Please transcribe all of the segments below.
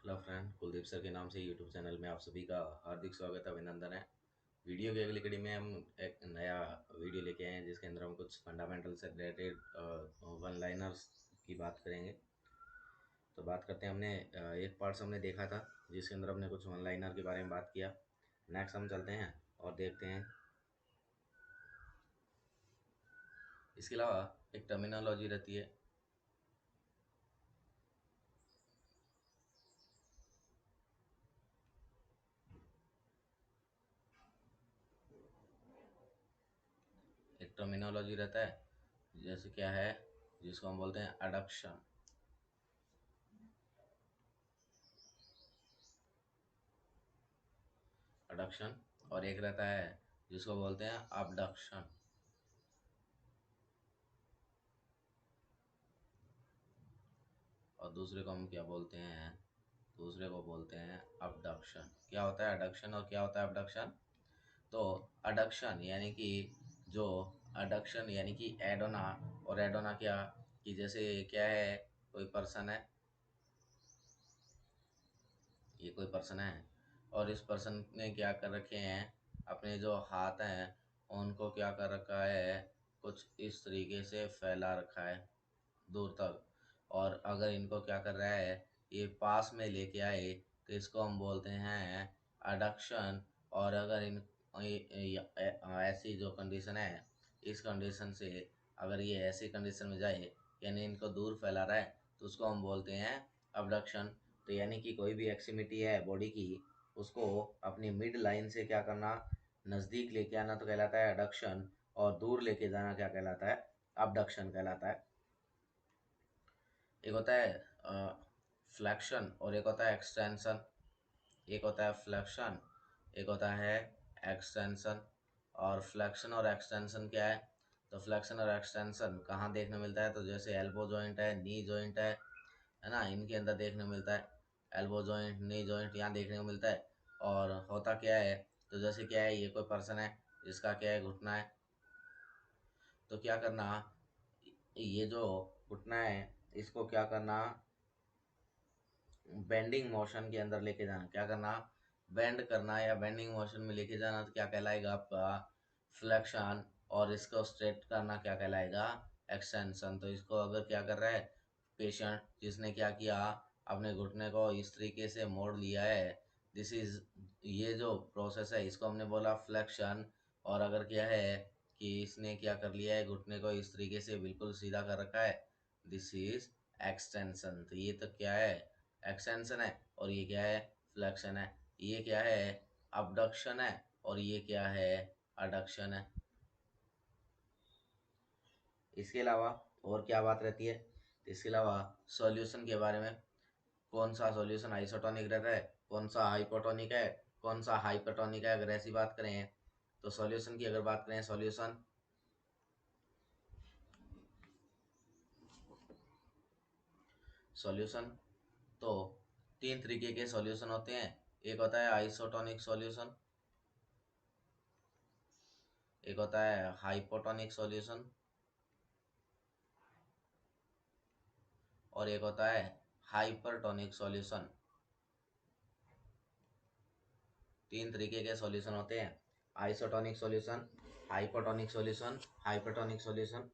Hello friend, Kuldeep sir के नाम से यूट्यूब चैनल में आप सभी का हार्दिक स्वागत अभिनंदन है। वीडियो की अगली कड़ी में हम एक नया वीडियो लेके आए हैं जिसके अंदर हम कुछ फंडामेंटल से रिलेटेड वन लाइनर्स की बात करेंगे। तो बात करते हैं, हमने एक पार्ट्स हमने देखा था जिसके अंदर हमने कुछ वन लाइनर के बारे में बात किया। नेक्स्ट हम चलते हैं और देखते हैं। इसके अलावा एक टर्मिनोलॉजी रहती है। एक टर्मिनोलॉजी रहता है जैसे क्या है, जिसको हम बोलते हैं अडक्शन। अडक्शन। और एक रहता है जिसको बोलते हैं अबडक्शन। और दूसरे को हम क्या बोलते हैं? दूसरे को बोलते हैं अबडक्शन। क्या होता है अडक्शन और क्या होता है अबडक्शन? तो अडक्शन यानी कि जो अडक्शन यानी कि एडोना। और एडोना क्या कि जैसे क्या है, कोई पर्सन है, ये कोई पर्सन है और इस पर्सन ने क्या कर रखे हैं, अपने जो हाथ हैं उनको क्या कर रखा है, कुछ इस तरीके से फैला रखा है दूर तक। और अगर इनको क्या कर रहा है, ये पास में लेके आए तो इसको हम बोलते हैं अडक्शन। और अगर इन ऐसी जो कंडीशन है, इस कंडीशन से अगर ये ऐसी कंडीशन में जाए यानी इनको दूर फैला रहा है तो उसको हम बोलते हैं अबडक्शन। तो यानी कि कोई भी एक्सट्रीमिटी है बॉडी की, उसको अपनी मिड लाइन से क्या करना, नज़दीक लेके आना तो कहलाता है अडक्शन। और दूर लेके जाना क्या कहलाता है? अबडक्शन कहलाता है। एक होता है फ्लैक्शन और एक होता है एक्सटेंशन। एक होता है फ्लैक्शन, एक होता है एक्सटेंशन। और फ्लैक्शन और एक्सटेंशन क्या है? तो फ्लैक्शन और एक्सटेंशन कहाँ देखने मिलता है? तो जैसे एल्बो जॉइंट है, नी जॉइंट है ना, इनके अंदर देखने मिलता है। एल्बो जॉइंट, नी जॉइंट यहाँ देखने को मिलता है। और होता क्या है, तो जैसे क्या है, ये कोई पर्सन है जिसका क्या है, घुटना है। तो क्या करना, ये जो घुटना है इसको क्या करना, बेंडिंग मोशन के अंदर लेके जाना। क्या करना? बेंड करना या बेंडिंग मोशन में लेके जाना तो क्या कहलाएगा आपका? फ्लेक्शन। और इसको स्ट्रेट करना क्या कहलाएगा? एक्सटेंशन। तो इसको अगर क्या कर रहा है पेशेंट, जिसने क्या किया, अपने घुटने को इस तरीके से मोड़ लिया है, दिस इज, ये जो प्रोसेस है इसको हमने बोला फ्लेक्शन। और अगर क्या है कि इसने क्या कर लिया है, घुटने को इस तरीके से बिल्कुल सीधा कर रखा है, दिस इज एक्सटेंशन। तो ये तो क्या है, एक्सटेंशन है। और ये क्या है, फ्लेक्शन है। ये क्या है, अबडक्शन है। और ये क्या है, अडक्शन है। इसके अलावा और क्या बात रहती है? इसके अलावा सॉल्यूशन के बारे में, कौन सा सॉल्यूशन आइसोटोनिक रहता है, कौन सा हाइपोटोनिक है, कौन सा हाइपरटोनिक है, अगर ऐसी बात करें तो सॉल्यूशन की अगर बात करें, सॉल्यूशन, सॉल्यूशन तो तीन तरीके के सॉल्यूशन होते हैं। एक होता है आइसोटोनिक सॉल्यूशन, एक होता है हाइपोटोनिक सॉल्यूशन, और एक होता है हाइपरटोनिक सॉल्यूशन। तीन तरीके के सॉल्यूशन होते हैं, isotonic solution, hypotonic solution, hypertonic solution.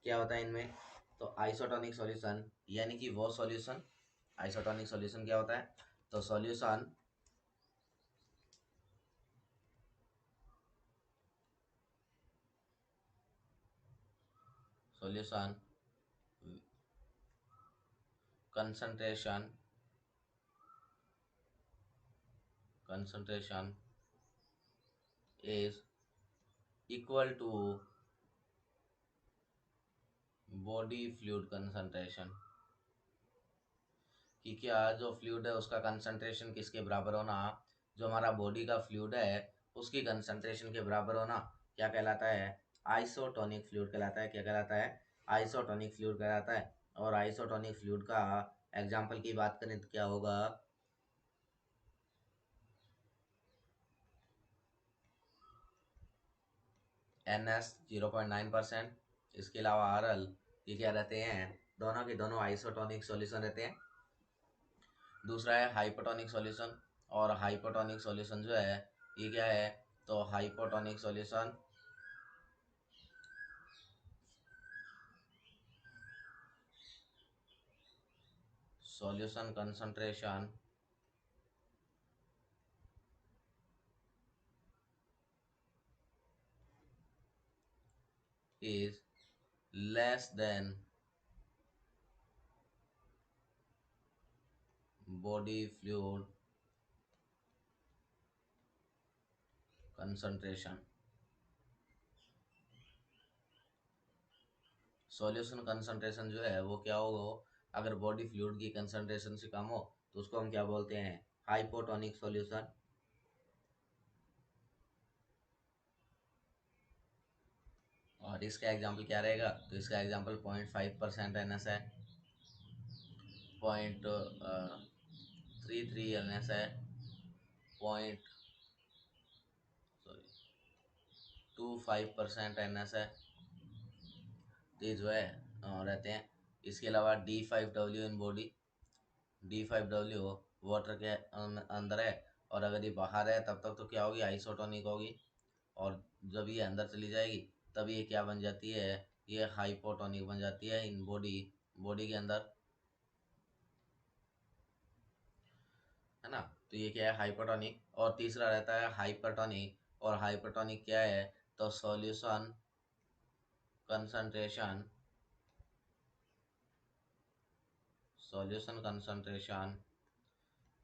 क्या होता है इनमें? तो आइसोटोनिक सॉल्यूशन यानी कि वो सॉल्यूशन, आइसोटोनिक सॉल्यूशन क्या होता है? तो solution, solution concentration, concentration is equal to body fluid concentration। कि क्या जो फ्लूइड है उसका कंसंट्रेशन किसके बराबर होना, जो हमारा बॉडी का फ्लूइड है उसकी कंसंट्रेशन के बराबर होना क्या कहलाता है? आइसोटोनिक फ्लूइड कहलाता है। क्या कहलाता है? आइसोटोनिक फ्लूइड कहलाता है। और आइसोटोनिक फ्लूइड का एग्जाम्पल की बात करें तो क्या होगा? NS 0.9%। इसके अलावा RL, ये क्या रहते हैं, दोनों के दोनों आइसोटोनिक सॉल्यूशन रहते हैं। दूसरा है हाइपोटोनिक सॉल्यूशन। और हाइपोटोनिक सॉल्यूशन जो है ये क्या है, तो hypotonic solution solution concentration is less than body fluid concentration। Solution concentration जो है वो क्या होगा, अगर बॉडी फ्लूइड की कंसंट्रेशन से कम हो तो उसको हम क्या बोलते हैं, हाइपोटोनिक सॉल्यूशन। और इसका एग्जांपल क्या रहेगा, तो इसका एग्जांपल 0.5% एन एस है, 0.33 एन एस है, पॉइंट सॉरी 25% एन एस है, तो ये जो है रहते हैं। इसके अलावा D5W in body, D5W water के अंदर है, और अगर ये बाहर है तब तक तो क्या होगी, आइसोटोनिक होगी। और जब ये अंदर चली जाएगी तब ये क्या बन जाती है, ये हाइपोटोनिक बन जाती है इन बॉडी, बॉडी के अंदर, है ना। तो ये क्या है, हाइपोटोनिक। और तीसरा रहता है हाइपरटोनिक। और हाइपरटोनिक क्या है, तो solution concentration, solution concentration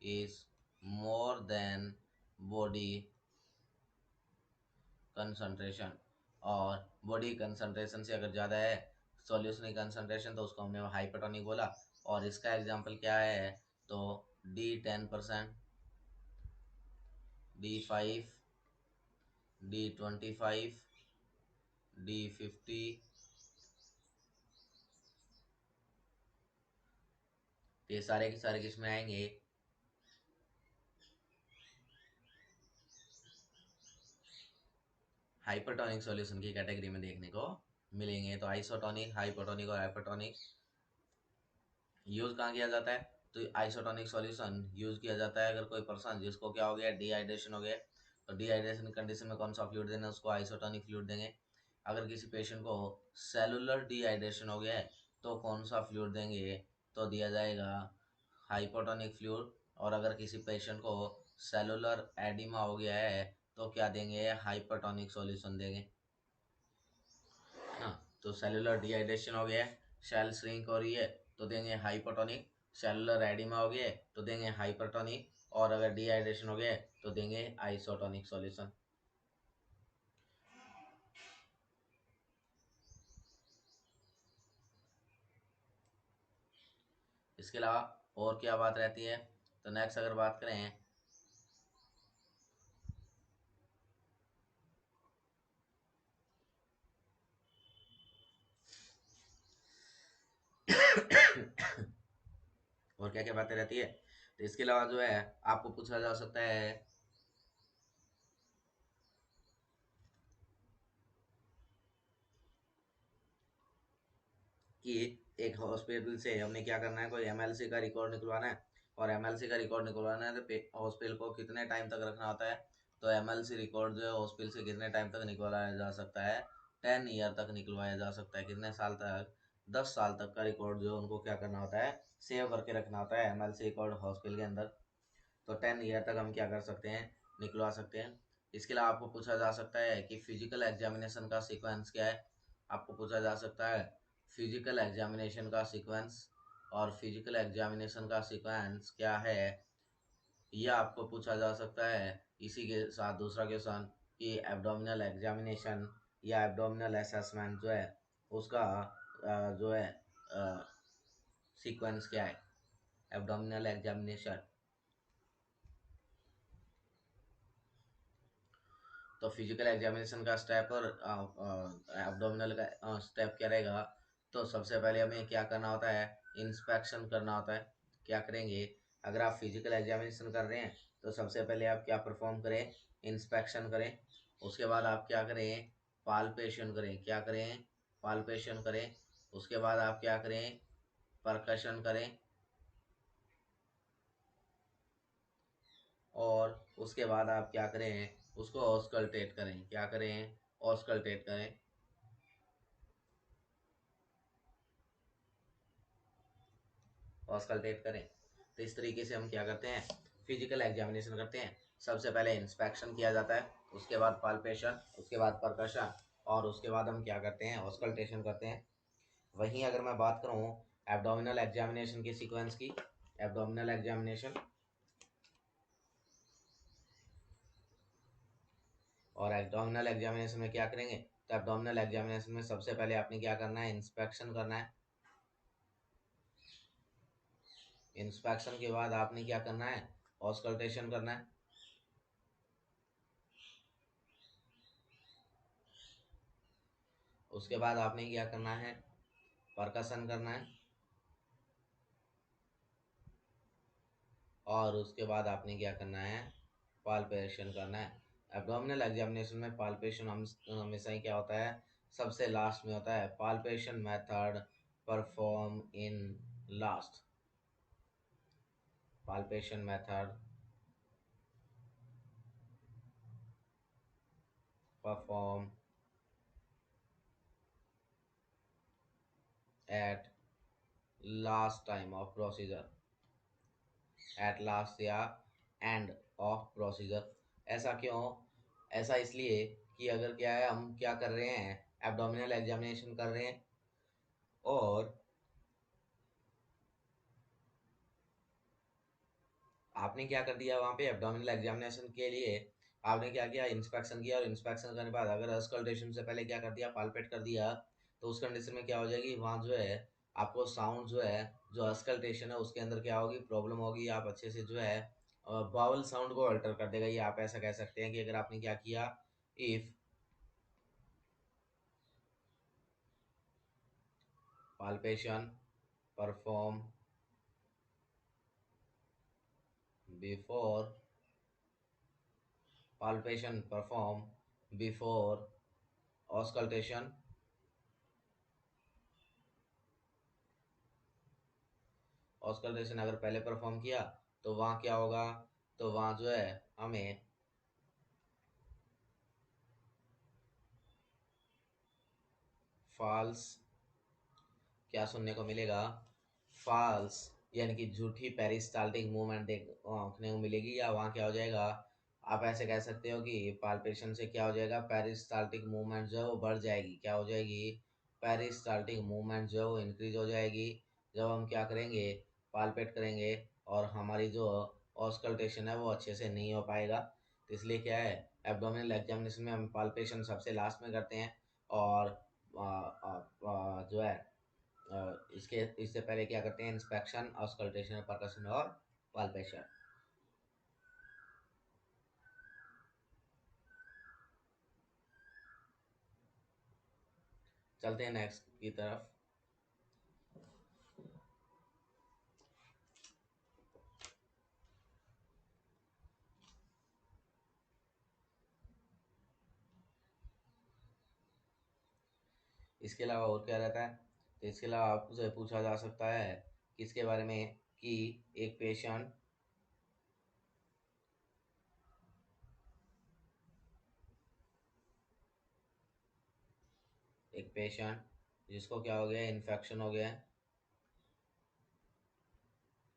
is more than body concentration. और बॉडी कंसंट्रेशन से अगर ज़्यादा है सॉल्यूशन की कंसंट्रेशन, तो उसको हमने हाइपरटोनिक बोला। और इसका एग्जांपल क्या है, तो D10%, D5, D25, D50, ये सारे के सारे किसमें आएंगे, हाइपरटोनिक सॉल्यूशन की कैटेगरी में देखने को मिलेंगे। तो आइसोटोनिक, हाइपरटोनिक और हाइपरटोनिक यूज कहाँ किया जाता है, तो आइसोटोनिक सॉल्यूशन यूज किया जाता है अगर कोई पर्सन जिसको क्या हो गया, डिहाइड्रेशन हो गया, तो डिहाइड्रेशन कंडीशन में कौन सा फ्लूइड देना है, उसको आइसोटोनिक फ्लूइड देंगे। अगर किसी पेशेंट को सेलुलर डिहाइड्रेशन हो गया है तो कौन सा फ्लूइड देंगे, तो दिया जाएगा हाइपोटोनिक फ्लूइड। और अगर किसी पेशेंट को सेलुलर एडिमा हो गया है तो क्या देंगे, हाइपरटोनिक सॉल्यूशन देंगे। हाँ, तो सेलुलर डिहाइड्रेशन हो गया है, सेल श्रिंक हो रही है तो देंगे हाइपोटोनिक, सेलुलर एडिमा हो गया है तो देंगे हाइपरटोनिक, और अगर डिहाइड्रेशन हो गया है तो देंगे आइसोटोनिक सॉल्यूशन। इसके अलावा और क्या बात रहती है, तो नेक्स्ट अगर बात करें और क्या क्या बातें रहती है, तो इसके अलावा जो है आपको पूछा जा सकता है कि एक हॉस्पिटल से हमने क्या करना है, कोई एमएलसी का रिकॉर्ड निकलवाना है। और एमएलसी का रिकॉर्ड निकलवाना है तो हॉस्पिटल को कितने टाइम तक रखना होता है, तो एमएलसी रिकॉर्ड जो है हॉस्पिटल से कितने टाइम तक निकलवाया जा सकता है, 10 ईयर तक निकलवाया जा सकता है। कितने साल तक, 10 साल तक का रिकॉर्ड जो है उनको क्या करना होता है, सेव करके रखना होता है एमएलसी रिकॉर्ड हॉस्पिटल के अंदर। तो 10 ईयर तक हम क्या कर सकते हैं, निकलवा सकते हैं। इसके अलावा आपको पूछा जा सकता है कि फिजिकल एग्जामिनेशन का सीक्वेंस क्या है, आपको पूछा जा सकता है फिजिकल एग्जामिनेशन का सीक्वेंस। और फिजिकल एग्जामिनेशन का सीक्वेंस क्या है, यह आपको पूछा जा सकता है। इसी के साथ दूसरा क्वेश्चन कि एब्डोमिनल एग्जामिनेशन या एब्डोमिनल असेसमेंट जो है उसका जो है सीक्वेंस क्या है, एब्डोमिनल एग्जामिनेशन। तो फिजिकल एग्जामिनेशन का स्टेप और एब्डोमिनल का स्टेप क्या रहेगा, तो सबसे पहले हमें क्या करना होता है, इंस्पेक्शन करना होता है। क्या करेंगे, अगर आप फिजिकल एग्जामिनेशन कर रहे हैं तो सबसे पहले आप क्या परफॉर्म करें, इंस्पेक्शन करें। उसके बाद आप क्या करें, पाल्पेशन करें, क्या करें, पाल्पेशन करें। उसके बाद आप क्या करें, परकशन करें। और उसके बाद आप क्या करें, उसको ऑस्कल्टेट करें। क्या करें? ऑस्कल्टेट करें। ऑस्कल्टेट करें। तो इस तरीके से हम क्या करते हैं, फिजिकल एग्जामिनेशन करते हैं। सबसे पहले इंस्पेक्शन किया जाता है, उसके बाद पाल्पेशन, उसके बाद परकशन, और उसके बाद हम क्या करते हैं, ऑस्कल्टेशन करते हैं। वहीं अगर मैं बात करूं एब्डोमिनल एग्जामिनेशन की सीक्वेंस की, एब्डोमिनल एग्जामिनेशन और एब्डोमिनल एग्जामिनेशन में क्या करेंगे, तो एब्डोमिनल एग्जामिनेशन में सबसे पहले आपने क्या करना है, इंस्पेक्शन करना है। इंस्पेक्शन के बाद आपने क्या करना है, ऑस्कल्टेशन करना है। उसके बाद आपने क्या करना है, परकसन करना है। और उसके बाद आपने क्या करना है, पाल्पेशन करना है। एब्डोमिनल एग्जामिनेशन में पाल्पेशन हमेशा ही क्या होता है, सबसे लास्ट में होता है। Palpation method perform in last. Palpation method perform at last time of procedure, at last या एंड ऑफ प्रोसीजर। ऐसा क्यों? ऐसा इसलिए कि अगर क्या है, हम क्या कर रहे हैं, एब्डोमिनल एग्जामिनेशन कर रहे हैं और आपने क्या कर दिया वहाँ पे एब्डोमिनल एग्जामिनेशन के लिए, आपने क्या किया, इंस्पेक्शन किया, और इंस्पेक्शन करने के बाद अगर अस्कल्टेशन से पहले क्या कर दिया, पाल्पेट कर दिया, तो उस कंडीशन में क्या हो जाएगी, वहाँ जो है आपको साउंड जो है, जो अस्कल्टेशन है उसके अंदर क्या होगी, प्रॉब्लम होगी। आप अच्छे से जो है बाउल साउंड को अल्टर कर देगा। ये आप ऐसा कह सकते हैं कि अगर आपने क्या किया, if palpation perform before, palpation perform before auscultation, auscultation अगर पहले परफॉर्म किया तो वहाँ क्या होगा, तो वहाँ जो है हमें फॉल्स क्या सुनने को मिलेगा, फॉल्स यानी कि झूठी पेरिस्टाल्टिक मूवमेंट देखने को मिलेगी। या वहाँ क्या हो जाएगा, आप ऐसे कह सकते हो कि पाल्पेशन से क्या हो जाएगा, पेरिस्टाल्टिक मूवमेंट जो है वो बढ़ जाएगी। क्या हो जाएगी, पेरिस्टाल्टिक मूवमेंट जो है वो इंक्रीज हो जाएगी जब हम क्या करेंगे, पाल्पेट करेंगे। और हमारी जो ऑस्कल्टेशन है वो अच्छे से नहीं हो पाएगा। तो इसलिए क्या है, एब्डोमिनल एग्जामिनेशन में हम पाल्पेशन सबसे लास्ट में करते हैं। और जो है इसके इससे पहले क्या करते हैं, इंस्पेक्शन, ऑस्कल्टेशन, परकशन और पाल्पेशन। चलते हैं नेक्स्ट की तरफ। इसके अलावा और क्या रहता है, तो इसके अलावा आपसे पूछा जा सकता है किसके बारे में, कि एक पेशेंट एक पेशेंट जिसको क्या हो गया, इन्फेक्शन हो गया है।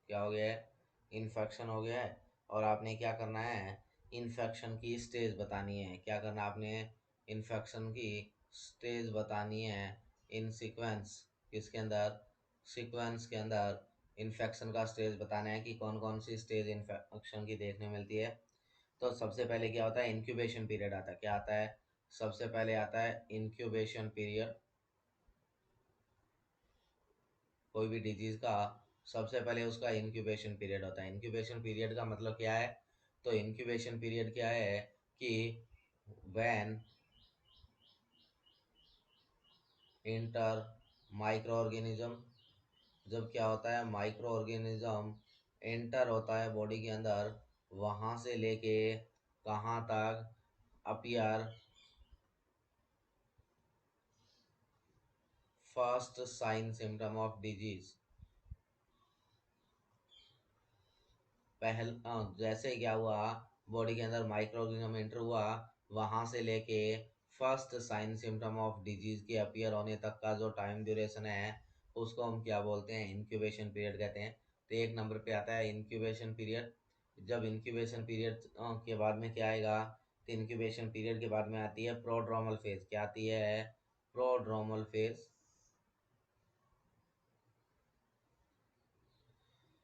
क्या हो गया है, इन्फेक्शन हो गया है। और आपने क्या करना है, इन्फेक्शन की स्टेज बतानी है। क्या करना है आपने, इन्फेक्शन की स्टेज बतानी है इन सीक्वेंस। किसके अंदर, सीक्वेंस के अंदर इन्फेक्शन का स्टेज बताना है कि कौन कौन सी स्टेज इन्फेक्शन की देखने मिलती है। तो सबसे पहले क्या होता है, इंक्यूबेशन पीरियड आता है। क्या आता है, सबसे पहले आता है इंक्यूबेशन पीरियड। कोई भी डिजीज का सबसे पहले उसका इंक्यूबेशन पीरियड होता है। इंक्यूबेशन पीरियड का मतलब क्या है, तो इंक्यूबेशन पीरियड क्या है कि व्हेन इंटर माइक्रो ऑर्गेनिज्म, जब क्या होता है, माइक्रो ऑर्गेनिज्म एंटर होता है बॉडी के अंदर, वहां से लेके कहाँ तक, appear first sign symptom of disease. जैसे क्या हुआ, बॉडी के अंदर माइक्रो ऑर्गेनिज्म एंटर हुआ, वहां से लेके first sign symptom of disease के अपीयर होने तक का जो टाइम ड्यूरेशन है, उसको हम क्या बोलते हैं, इंक्यूबेशन पीरियड कहते हैं। तो एक नंबर पे आता है इंक्यूबेशन पीरियड। जब इंक्यूबेशन पीरियड के बाद में क्या आएगा, तो इंक्यूबेशन पीरियड के बाद में आती है प्रोड्रोमल फेज। क्या आती है? Prodromal phase.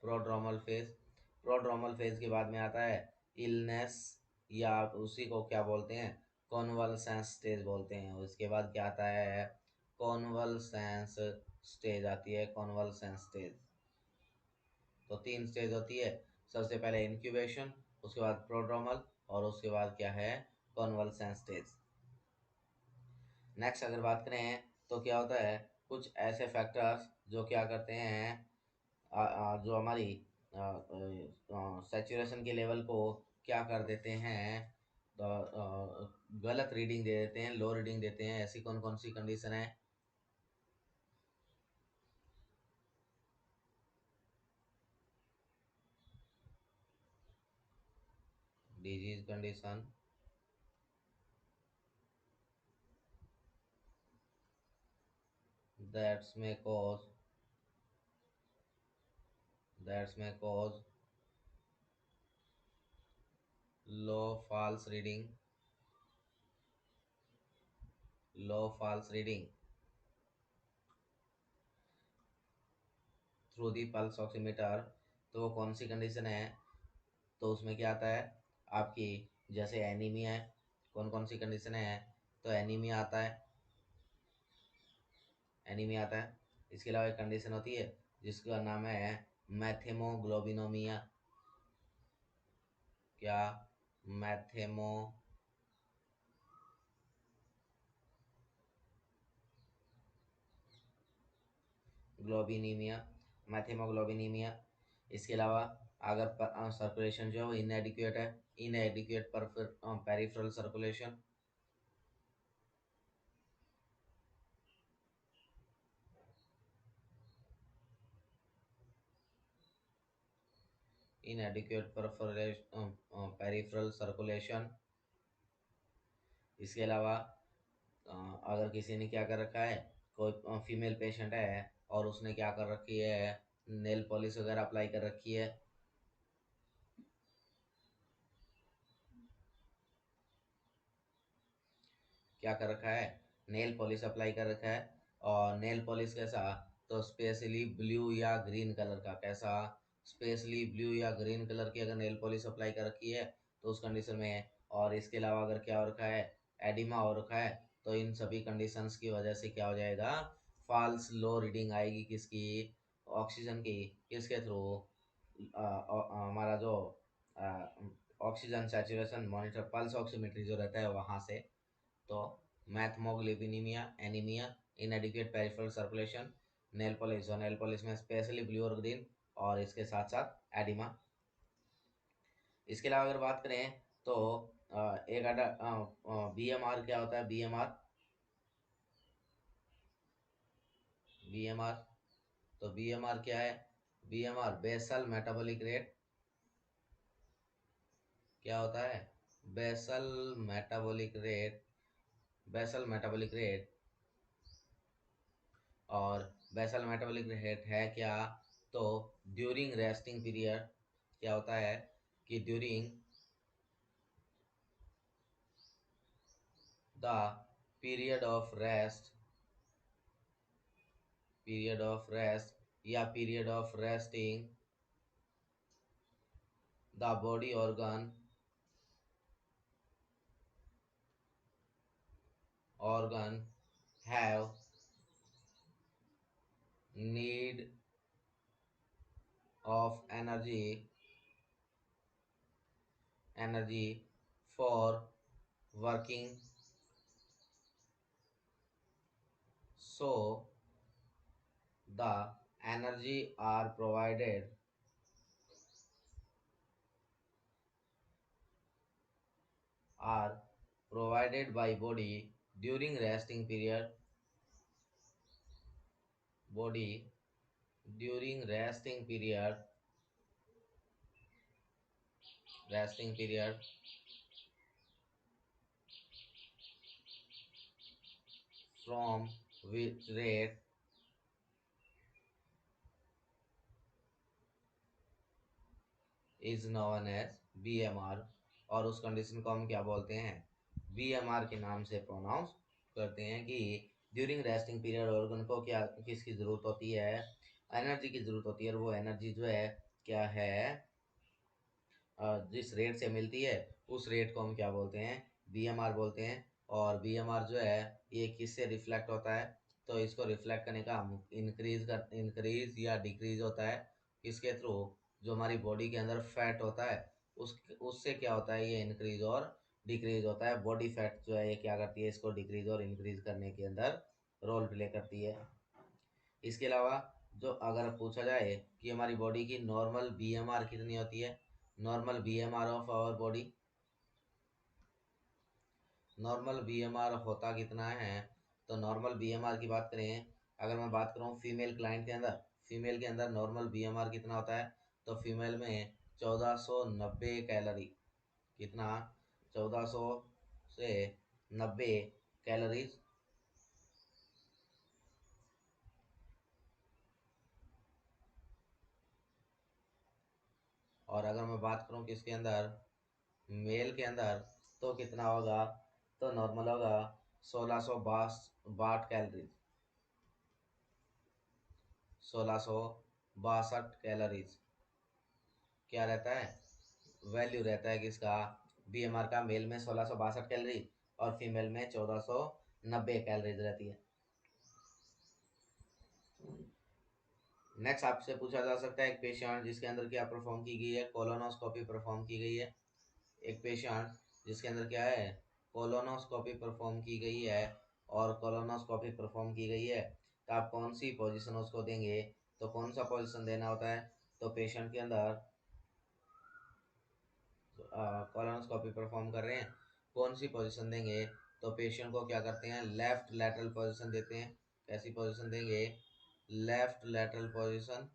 Prodromal phase. Prodromal phase के बाद में आता है इलनेस, या उसी को क्या बोलते हैं, कॉन्वलसेंस स्टेज बोलते हैं। उसके बाद क्या आता है, कॉन्वलसेंस स्टेज आती है, कॉन्वलसेंस स्टेज। तो तीन स्टेज होती है, सबसे पहले इंक्यूबेशन, उसके बाद प्रोड्रोमल, और उसके बाद क्या है, कॉन्वलसेंस स्टेज। नेक्स्ट अगर बात करें तो क्या होता है, कुछ ऐसे फैक्टर्स जो क्या करते हैं, जो हमारी सैचुरेशन के लेवल को क्या कर देते हैं, गलत रीडिंग दे देते हैं, लो रीडिंग देते हैं। ऐसी कौन कौन सी कंडीशन है? Disease condition, that's may cause, that's may cause low false reading, low false reading through the pulse oximeter. तो वो कौन सी कंडीशन है? तो उसमें क्या आता है आपकी, जैसे एनीमिया है। कौन कौन सी कंडीशन है? तो एनीमिया आता है, एनीमिया आता है। इसके अलावा एक कंडीशन होती है जिसका नाम है मैथेमोग्लोबिनोमिया। क्या? मैथेमोग्लोबिनीमिया, मैथेमोग्लोबिनीमिया। इसके अलावा अगर सर्कुलेशन जो है वो इनएडिक्वेट है, इनएडिक्वेट पर पेरिफेरल सर्कुलेशन, इनएडिक्वेट पर पेरिफेरल सर्कुलेशन। इसके अलावा अगर किसी ने क्या कर रखा है, कोई फीमेल पेशेंट है और उसने क्या कर रखी है, नेल पॉलिश वगैरह अप्लाई कर रखी है, क्या कर रखा है, नेल पॉलिश अप्लाई कर रखा है। और नेल पॉलिश कैसा? तो स्पेशली ब्लू या ग्रीन कलर का। कैसा? स्पेशली ब्लू या ग्रीन कलर की अगर नेल पॉलिश अप्लाई कर रखी है तो उस कंडीशन में है। और इसके अलावा अगर क्या हो रखा है, एडिमा हो रखा है, तो इन सभी कंडीशंस की वजह से क्या हो जाएगा, फॉल्स लो रीडिंग आएगी। किसकी? ऑक्सीजन की। किसके थ्रू? हमारा जो oxygen saturation monitor pulse oximetry जो रहता है वहाँ से। तो methaemoglobinaemia, anaemia, inadequate peripheral circulation, nail polish, और नेल पॉलिश में स्पेशली ब्लू और ग्रीन, और इसके साथ साथ एडिमा। इसके अलावा अगर बात करें तो एक बीएमआर क्या होता है, बीएमआर, बीएमआर। तो बीएमआर क्या है? BMR basal metabolic rate. क्या होता है? Basal metabolic rate, basal metabolic rate. और बेसल मेटाबॉलिक रेट है क्या? तो ड्यूरिंग रेस्टिंग पीरियड क्या होता है कि during the period of rest, period of rest या period of resting, the body organ have need of energy for working, so the energy are provided by body during resting period, body during resting period resting period from which rate is known as BMR, और उस condition को हम क्या बोलते हैं, BMR के नाम से प्रोनाउंस करते हैं कि ड्यूरिंग रेस्टिंग पीरियड ऑर्गन को क्या किसकी ज़रूरत होती है, एनर्जी की ज़रूरत होती है, और वो एनर्जी जो है क्या है, जिस रेट से मिलती है उस रेट को हम क्या बोलते हैं, BMR बोलते हैं। और BMR जो है ये किससे रिफ्लेक्ट होता है, तो इसको रिफ्लेक्ट करने का हम इंक्रीज या डिक्रीज होता है किसके थ्रू, जो हमारी बॉडी के अंदर फैट होता है उससे क्या होता है, ये इंक्रीज और डिक्रीज होता है। बॉडी फैट जो है ये क्या करती है, इसको डिक्रीज और इंक्रीज करने के अंदर रोल प्ले करती है। इसके अलावा जो अगर पूछा जाए कि हमारी बॉडी की नॉर्मल BMR कितनी होती है, normal BMR of our body, normal BMR होता कितना है, तो नॉर्मल BMR की बात करें, अगर मैं बात करूँ फीमेल क्लाइंट के अंदर, फीमेल के अंदर नॉर्मल BMR कितना होता है, तो फीमेल में 1490 कैलोरी, कितना, 1400 से 90 कैलोरीज। और अगर मैं बात करूँ किसके अंदर, मेल के अंदर, तो कितना होगा, तो नॉर्मल होगा 1662 कैलोरीज, 1662 कैलोरीज क्या रहता है, वैल्यू रहता है किसका, BMR का, मेल में 1662 कैलोरी और फीमेल में 1490 कैलोरीज रहती है। नेक्स्ट आपसे पूछा जा सकता है एक पेशेंट जिसके अंदर क्या परफॉर्म की गई है, कोलोनोस्कोपी परफॉर्म की गई है। एक पेशेंट जिसके अंदर क्या है, कोलोनोस्कोपी परफॉर्म की गई है, और कोलोनोस्कोपी परफॉर्म की गई है, तो आप कौन सी पोजीशन उसको देंगे, तो कौन सा पोजीशन देना होता है, तो पेशेंट के अंदर कोलोनोस्कोपी परफॉर्म कर रहे हैं, कौन सी पोजीशन देंगे, तो पेशेंट को क्या करते हैं, लेफ्ट लैटरल पोजीशन देते हैं। कैसी पोजीशन देंगे, left lateral position,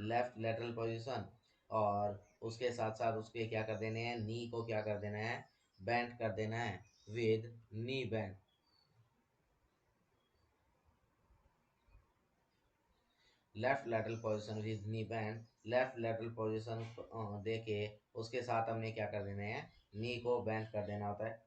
left lateral position. और उसके साथ साथ उसके क्या कर देने हैं, नी को क्या कर देना है, बेंड कर देना है with knee bend. Left lateral position with knee bend, left lateral position देके उसके साथ हमने क्या कर देना है, नी को बेंड कर देना होता है।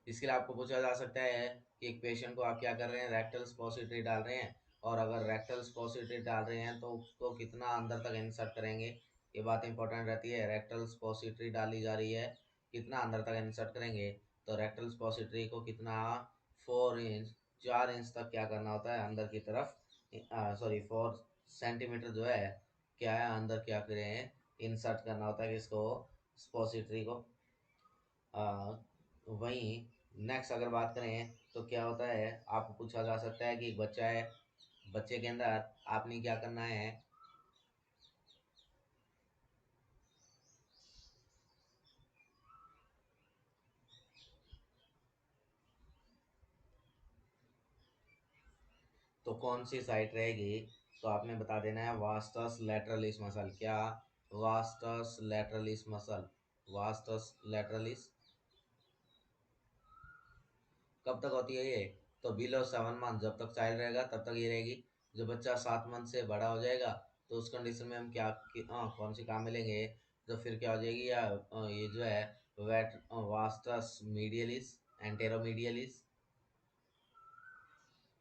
इसके लिए आपको पूछा जा सकता है कि एक पेशेंट को आप क्या कर रहे हैं, रेक्टल स्पोसिटरी डाल रहे हैं, और अगर रेक्टल स्पोसिटरी डाल रहे हैं तो उसको कितना अंदर तक इंसर्ट करेंगे, ये बात इंपॉर्टेंट रहती है। रेक्टल स्पोसिटरी डाली जा रही है, कितना अंदर तक इंसर्ट करेंगे, तो रेक्टल स्पोसिटरी को कितना, 4 इंच, 4 इंच तक क्या करना होता है अंदर की तरफ, सॉरी 4 सेंटीमीटर जो है क्या है अंदर क्या करें, इंसर्ट करना होता है किसको, स्पोसिटरी को। वहीं नेक्स्ट अगर बात करें तो क्या होता है, आपको पूछा जा सकता है कि एक बच्चा है, बच्चे के अंदर आपने क्या करना है, तो कौन सी साइट रहेगी, तो आपने बता देना है वास्टस लैटरलिस मसल। क्या, वास्टस लैटरलिस मसल, वास्टस लैटरलिस। कब तक होती है ये, तो बिलो 7 मंथ, जब तक चाइल्ड रहेगा तब तक ये रहेगी। जब बच्चा 7 मंथ से बड़ा हो जाएगा तो उस कंडीशन में हम क्या कौन सी काम मिलेंगे, तो फिर क्या हो जाएगी, या ये जो है वेट वास्टस मीडियलिस, एंटेरोमीडियलिस,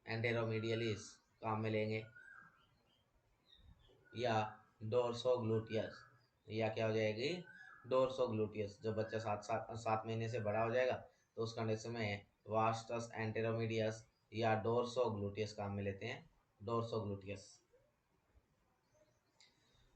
एंटेरोमीडियलिस काम मिलेंगे, या डोर्सोग्लूटियस, या क्या हो जाएगी, डोर्सोग्लूटियस। जब बच्चा 7 महीने से बड़ा हो जाएगा तो उस कंडीशन में वास्टस एंटेरोमीडियस या डोर्सोग्लूटियस काम में लेते हैं, डोर्सोग्लूटियस।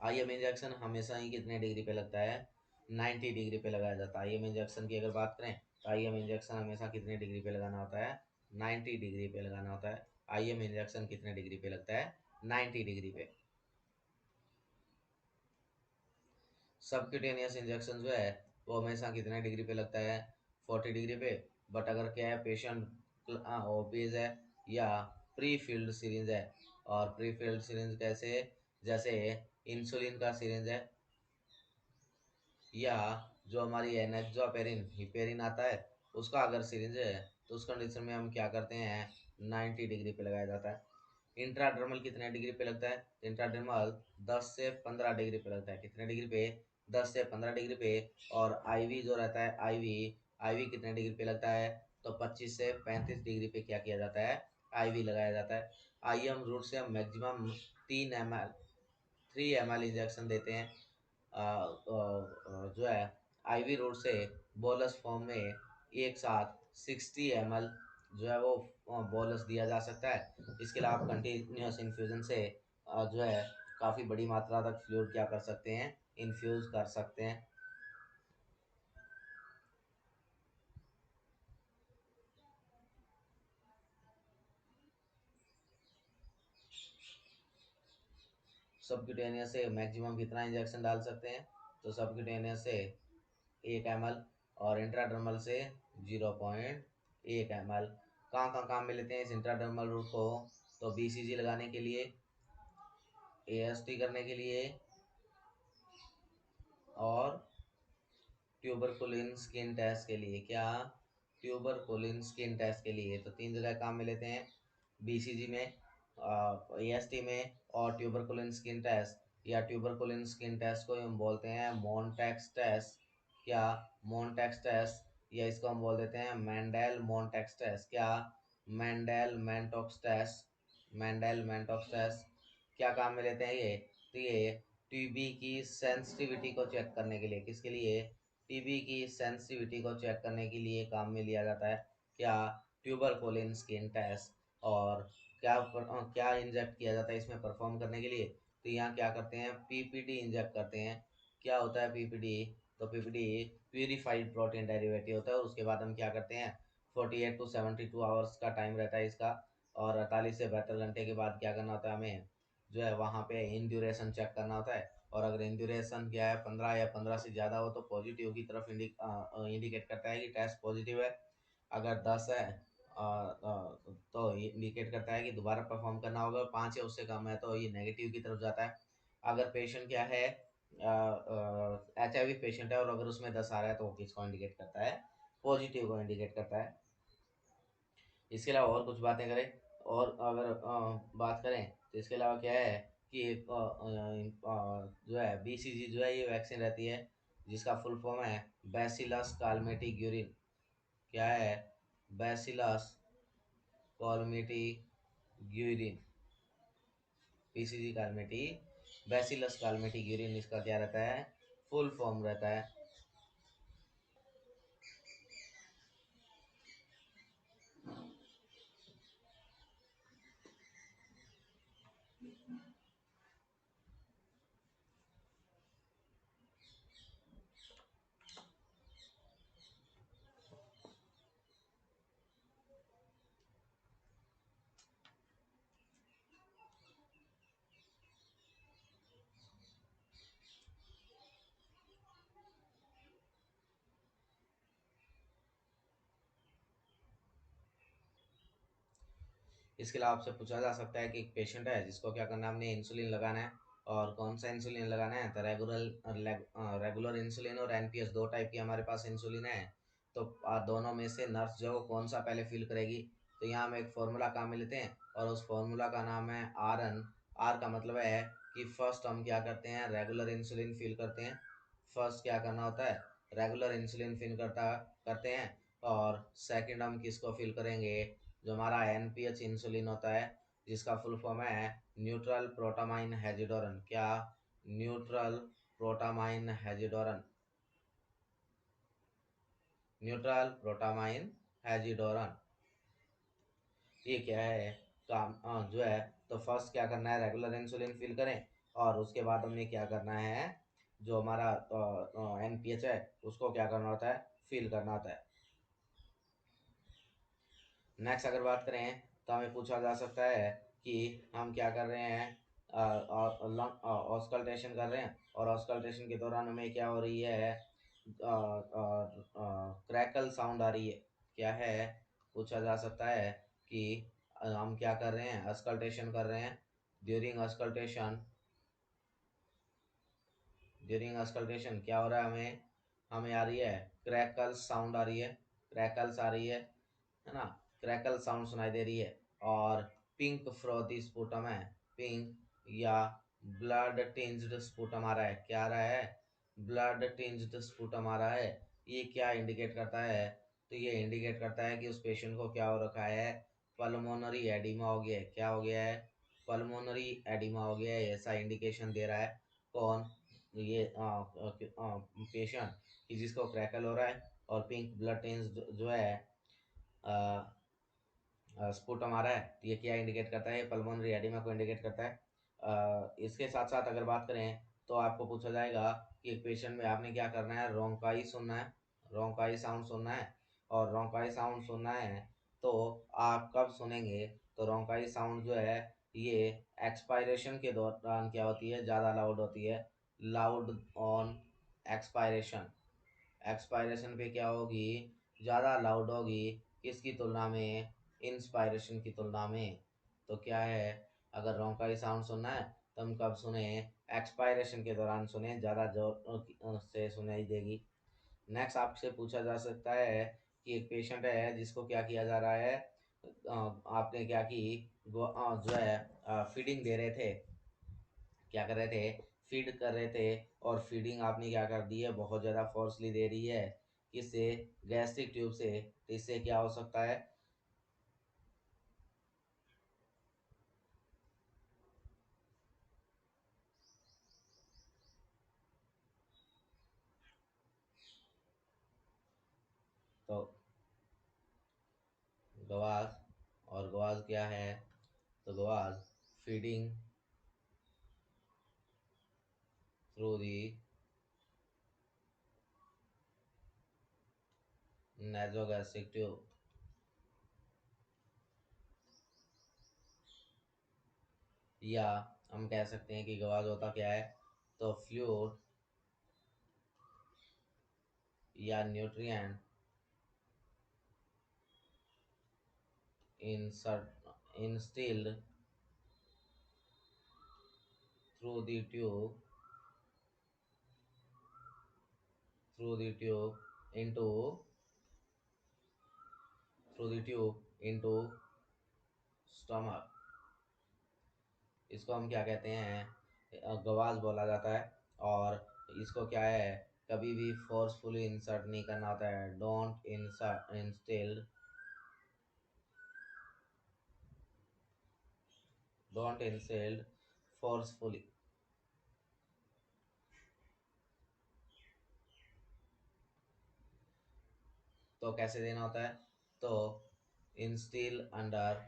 आईएम इंजेक्शन हमेशा ही कितने डिग्री पे लगता है, 90 डिग्री पे लगाया जाता है। आईएम इंजेक्शन की अगर बात करें तो आईएम इंजेक्शन हमेशा कितने डिग्री पे लगाना होता है, 90 डिग्री पे लगाना होता है। आईएम इंजेक्शन कितने डिग्री पे लगता है, 90 डिग्री पे। सबक्यूटेनियस इंजेक्शन जो है वो हमेशा कितने डिग्री पे लगता है, 40 डिग्री पे। बट अगर क्या है पेशेंट ओबीज है या प्री फील्ड सीरीज है, और प्रीफिल्ड सिरिंज कैसे, जैसे इंसुलिन का सिरिंज है, या जो हमारी एनेक्सोपेरिन हिपेरिन आता है उसका अगर सिरिंज है, तो उस कंडीशन में हम क्या करते हैं, 90 डिग्री पे लगाया जाता है। इंट्राडर्मल कितने डिग्री पे लगता है, इंट्राडर्मल 10 से 15 डिग्री पे लगता है। कितने डिग्री पे, 10 से 15 डिग्री पे। और आईवी जो रहता है, आईवी आईवी कितने डिग्री पे लगता है, तो 25 से 35 डिग्री पे क्या किया जाता है, आईवी लगाया जाता है। आईएम रूट से हम मैक्सिमम 3 ml 3 ml इंजेक्शन देते हैं। जो है आईवी रोड से बोलस फॉर्म में एक साथ 60 ml जो है वो बोलस दिया जा सकता है। इसके अलावा आप कंटिन्यूस इन्फ्यूजन से जो है काफ़ी बड़ी मात्रा तक फ्लूइड क्या कर सकते हैं, इन्फ्यूज कर सकते हैं। सबक्यूटेनियस से मैक्सिमम कितना इंजेक्शन डाल सकते हैं, तो सबक्यूटेनियस से 1 ml, और इंट्राडर्मल से 0.1 ml। कहाँ कहाँ काम में लेते हैं इस इंट्राडर्मल रूट को, तो बीसीजी लगाने के लिए, एएसटी करने के लिए, और ट्यूबरकुलिन स्किन टेस्ट के लिए। क्या, ट्यूबरकुलिन स्किन टेस्ट के लिए। तो 3 जगह काम में लेते हैं, बीसीजी में, एएसटी में, और ट्यूबरकुलिन स्किन टेस्ट या ट्यूबरकुलिन स्किन टेस्ट को हम बोलते हैं मोनटेक्स टेस्ट। क्या, मोनटेक्स टेस्ट, या इसको हम बोल देते हैं मैंडेल मोनटेक्स टेस्ट। क्या, Mendel Mantoux test, Mendel Mantoux test. क्या काम में लेते हैं ये, तो ये टीबी की सेंसिटिविटी को चेक करने के लिए, किसके लिए, टीबी की सेंसिटिविटी को चेक करने के लिए काम में लिया जाता है। क्या, ट्यूबरकुलिन स्किन टेस्ट। और क्या इंजेक्ट किया जाता है इसमें परफॉर्म करने के लिए, तो यहाँ क्या करते हैं, पीपीडी इंजेक्ट करते हैं। क्या होता है पीपीडी, तो पीपीडी प्यूरिफाइड प्रोटीन डेरिवेटिव होता है। और उसके बाद हम क्या करते हैं, 48 to 72 आवर्स का टाइम रहता है इसका, और 48 से 72 घंटे के बाद क्या करना होता है हमें, जो है वहाँ पे इन ड्यूरेशन चेक करना होता है। और अगर इन ड्यूरेशन क्या है, 15 या 15 से ज़्यादा हो तो पॉजिटिव की तरफ इंडिकेट करता है कि टेस्ट पॉजिटिव है। अगर 10 है तो ये इंडिकेट करता है कि दोबारा परफॉर्म करना होगा। 5 या उससे कम है तो ये नेगेटिव की तरफ जाता है। अगर पेशेंट क्या है, HIV पेशेंट है, और अगर उसमें 10 आ रहा है तो वो किसको इंडिकेट करता है, पॉजिटिव को इंडिकेट करता है। इसके अलावा और कुछ बातें करें, और अगर बात करें तो इसके अलावा क्या है कि जो है बीसीजी जो है ये वैक्सीन रहती है जिसका फुल फॉर्म है बैसिलस कालमेटी ग्यूरिन। क्या है, bacillus Calmette Guerin, BCG Calmette, bacillus Calmette Guerin, इसका क्या रहता है, फुल फॉर्म रहता है। इसके अलावा आपसे पूछा जा सकता है कि एक पेशेंट है जिसको क्या करना है, हमने इंसुलिन लगाना है, और कौन सा इंसुलिन लगाना है, तो रेगुलर इंसुलिन और एनपीएस, दो टाइप की हमारे पास इंसुलिन है। तो दोनों में से नर्स जो कौन सा पहले फिल करेगी, तो यहाँ हम एक फॉर्मूला काम में लेते हैं, और उस फॉर्मूला का नाम है RN। आर का मतलब है कि फर्स्ट हम क्या करते हैं, रेगुलर इंसुलिन फिल करते हैं। फर्स्ट क्या करना होता है, रेगुलर इंसुलिन फिल करते हैं। और सेकंड हम किसको फिल करेंगे, जो हमारा एनपीएच इंसुलिन होता है, जिसका फुल फॉर्म है न्यूट्रल प्रोटामाइन हेजिडोरन। क्या, न्यूट्रल प्रोटामाइन हेजिडोरन, न्यूट्रल प्रोटामाइन हेजिडोरन। ये क्या है काम, जो है, तो फर्स्ट क्या करना है, रेगुलर इंसुलिन फिल करें, और उसके बाद हमने क्या करना है, जो हमारा एनपीएच है उसको क्या करना होता है, फिल करना होता है। नेक्स्ट अगर बात करें तो हमें पूछा जा सकता है कि हम क्या कर रहे हैं, ऑस्कल्टेशन कर रहे हैं, और ऑस्कल्टेशन के दौरान हमें क्या हो रही है, क्रैकल साउंड आ रही है। क्या है, पूछा जा सकता है कि हम क्या कर रहे हैं, ऑस्कल्टेशन कर रहे हैं, ड्यूरिंग अस्कल्टेशन, ड्यूरिंग अस्कल्टेशन क्या हो रहा है, हमें हमें आ रही है क्रैकल साउंड आ रही है, क्रैकल्स आ रही है ना, क्रैकल साउंड सुनाई दे रही है। और पिंक फ्रोथी स्पुटम है, पिंक या ब्लड टिंज्ड स्पुटम आ रहा है, क्या आ रहा है, ब्लड टिंज्ड स्पुटम आ रहा है। ये क्या इंडिकेट करता है, तो ये इंडिकेट करता है कि उस पेशेंट को क्या हो रखा है, पल्मोनरी एडिमा हो गया है, क्या हो गया है, पल्मोनरी एडिमा हो गया है, ऐसा इंडिकेशन दे रहा है। कौन, ये पेशेंट कि जिसको क्रैकल हो रहा है और पिंक ब्लड टेंस जो है स्पुटम आ रहा है, तो ये क्या इंडिकेट करता है, पल्मोनरी एडिमा को इंडिकेट करता है। इसके साथ साथ अगर बात करें तो आपको पूछा जाएगा कि एक पेशेंट में आपने क्या करना है, रोंकाई सुनना है, रोंकाई साउंड सुनना है। और रोंकाई साउंड सुनना है तो आप कब सुनेंगे, तो रोंकाई साउंड जो है ये एक्सपायरेशन के दौरान क्या होती है, ज़्यादा लाउड होती है, लाउड ऑन एक्सपायरेशन, एक्सपायरेशन पे क्या होगी, ज़्यादा लाउड होगी, किसकी तुलना में, इंस्पायरेशन की तुलना में। तो क्या है, अगर रोंकाई साउंड सुनना है तो हम कब सुने, एक्सपायरेशन के दौरान सुने, ज़्यादा जोर से सुनाई देगी। नेक्स्ट आपसे पूछा जा सकता है कि एक पेशेंट है जिसको क्या किया जा रहा है, आपने क्या की, जो है फीडिंग दे रहे थे, क्या कर रहे थे, फीड कर रहे थे, और फीडिंग आपने क्या कर दी है, बहुत ज़्यादा फोर्सली दे रही है, किससे, गैस्ट्रिक ट्यूब से। तो इससे क्या हो सकता है, तो गवाज, और गवाज क्या है, तो gavage feeding through the nasogastric tube, या हम कह सकते हैं कि गवाज होता क्या है, तो फ्लूइड या nutrient instilled through the tube, through the tube into, through the tube into stomach, इसको हम क्या कहते हैं, गवाज बोला जाता है। और इसको क्या है, कभी भी फोर्सफुली इंसर्ट नहीं करना होता है, don't insert instil, don't instil forcefully. तो कैसे देना होता है, तो instil under,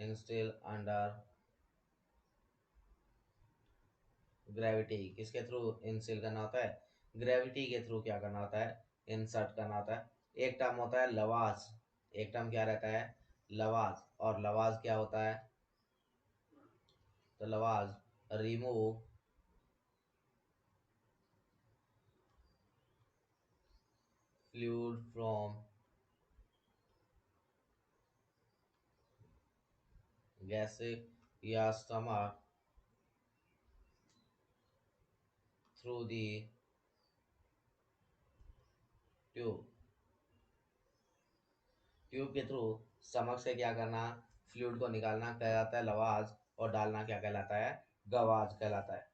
instil under gravity, किसके थ्रू इंसिल करना होता है, ग्रेविटी के थ्रू क्या करना होता है, इंसर्ट करना होता है। एक टर्म होता है लवाज, एक टर्म क्या रहता है, लवाज, और लवाज क्या होता है, तो लवाज रिमूव फ्लूइड फ्रॉम गैस्ट्रिक या stomach through the tube, tube के थ्रू स्टमक से क्या करना, फ्लूइड को निकालना कहलाता है लवाज, और डालना क्या कहलाता है, गवाज कहलाता है।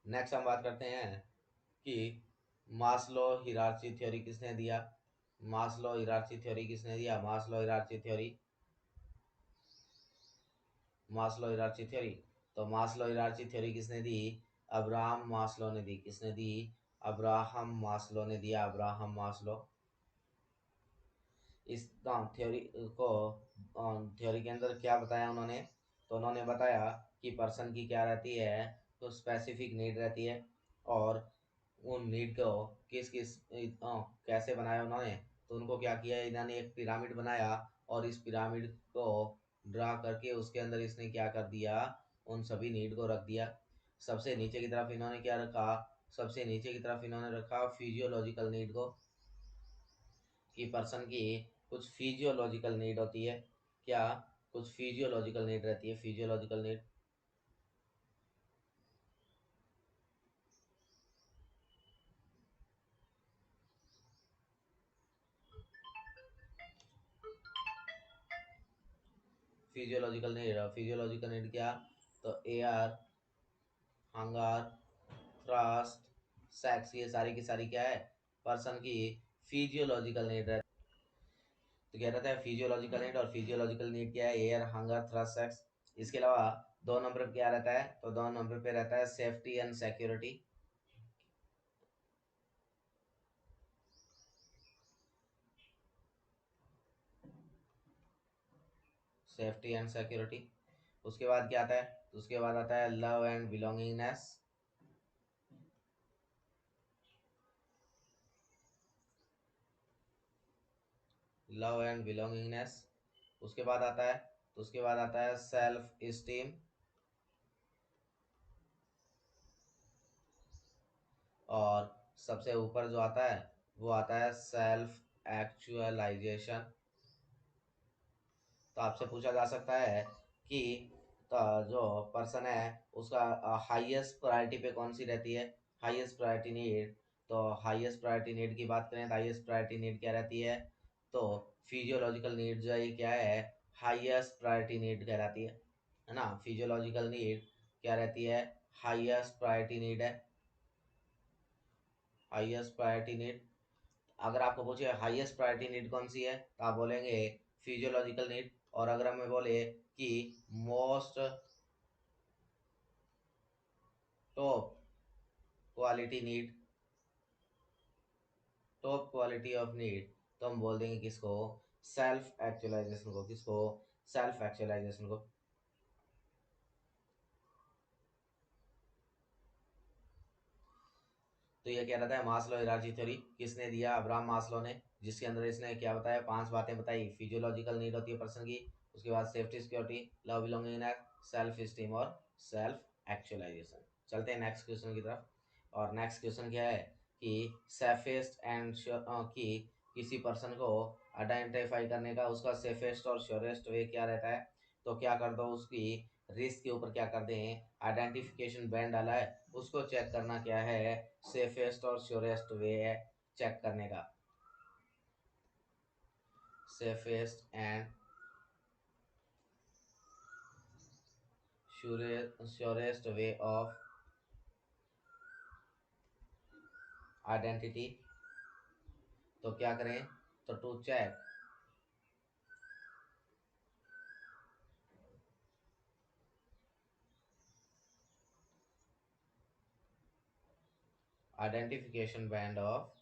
नेक्स्ट हम बात करते हैं कि मास्लो हिरार्ची थ्योरी किसने दिया, मास्लो हिरार्ची थ्योरी किसने दिया, Maslow hierarchy theory, Maslow hierarchy theory, तो मास्लो हिरार्ची थ्योरी किसने दी, अब्राहम मास्लो ने दी, किसने दी, अब्राहम मास्लो ने दिया, अब्राहम मास्लो। इस थ्योरी को, थ्योरी के अंदर क्या बताया उन्होंने, तो उन्होंने बताया कि पर्सन की क्या रहती है, तो स्पेसिफिक नीड रहती है, और उन नीड को किस किस कैसे बनाया उन्होंने, तो उनको क्या किया, इन्होंने एक पिरामिड बनाया, और इस पिरामिड को ड्रा करके उसके अंदर इसने क्या कर दिया, उन सभी नीड को रख दिया। सबसे नीचे की तरफ इन्होंने क्या रखा, सबसे नीचे की तरफ इन्होंने रखा फिजियोलॉजिकल नीड को, कि पर्सन की कुछ फिजियोलॉजिकल नीड होती है, क्या, कुछ फिजियोलॉजिकल नीड रहती है, फिजियोलॉजिकल नीड। फिजियोलॉजिकल नीड क्या? तो एयर, हंगर, थ्रस्ट, सेक्स, ये सारी की सारी क्या है, पर्सन की फिजियोलॉजिकल नीड रहती है। तो क्या रहता है फिजियोलॉजिकल नीड, और फिजियोलॉजिकल नीड क्या है, एयर, हंगर, थ्रस्ट, सेक्स। इसके अलावा 2 नंबर पे क्या रहता है, तो 2 नंबर पे रहता है safety and security. Safety and security. उसके बाद क्या आता है, तो उसके बाद आता है love and belongingness. Love and belongingness. उसके बाद आता है, तो उसके बाद आता है सेल्फ इस्टीम। और सबसे ऊपर जो आता है वो आता है सेल्फ एक्चुअलाइजेशन। तो आपसे पूछा जा सकता है कि जो पर्सन है उसका हाईएस्ट प्रायोरिटी पे कौन सी रहती है, हाईएस्ट प्रायोरिटी नीड। तो हाईएस्ट प्रायोरिटी नीड की बात करें तो हाईएस्ट प्रायोरिटी नीड क्या रहती है, तो फिजियोलॉजिकल नीड जो है क्या है, हाईएस्ट प्रायोरिटी नीड कहलाती है ना। फिजियोलॉजिकल नीड क्या रहती है, हाईएस्ट प्रायोरिटी नीड है, हाईएस्ट प्रायोरिटी नीड। अगर आपको पूछे हाईएस्ट प्रायोरिटी नीड कौन सी है, तो आप बोलेंगे फिजियोलॉजिकल नीड। और अगर हमें बोले कि most top quality need, top quality of need, तो हम बोल देंगे किसको, सेल्फ एक्चुअलाइजेशन को। किसको, सेल्फ एक्चुअलाइजेशन को। तो ये क्या रहता है, मास्लो हायरार्की थ्योरी किसने दिया, अब्राहम मास्लो ने, जिसके अंदर इसने क्या बताया, 5 बातें बताई। फिजियोलॉजिकल नीड होती है पर्सन की, उसके बाद safety security, love belongingness, self esteem और सेल्फ एक्चुअलाइजेशन। चलते हैं नेक्स्ट क्वेश्चन की तरफ। और नेक्स्ट क्वेश्चन क्या है कि सेफेस्ट एंड कि किसी पर्सन को आइडेंटिफाई करने का उसका सेफेस्ट और श्योरेस्ट वे क्या रहता है। तो क्या कर दो, उसकी रिस्क के ऊपर क्या कर दें, आइडेंटिफिकेशन बैंड डाला है, उसको चेक करना क्या है, सेफेस्ट और श्योरेस्ट वे है चेक करने का। Safest and surest way of identity. तो क्या करें, तो to check identification band of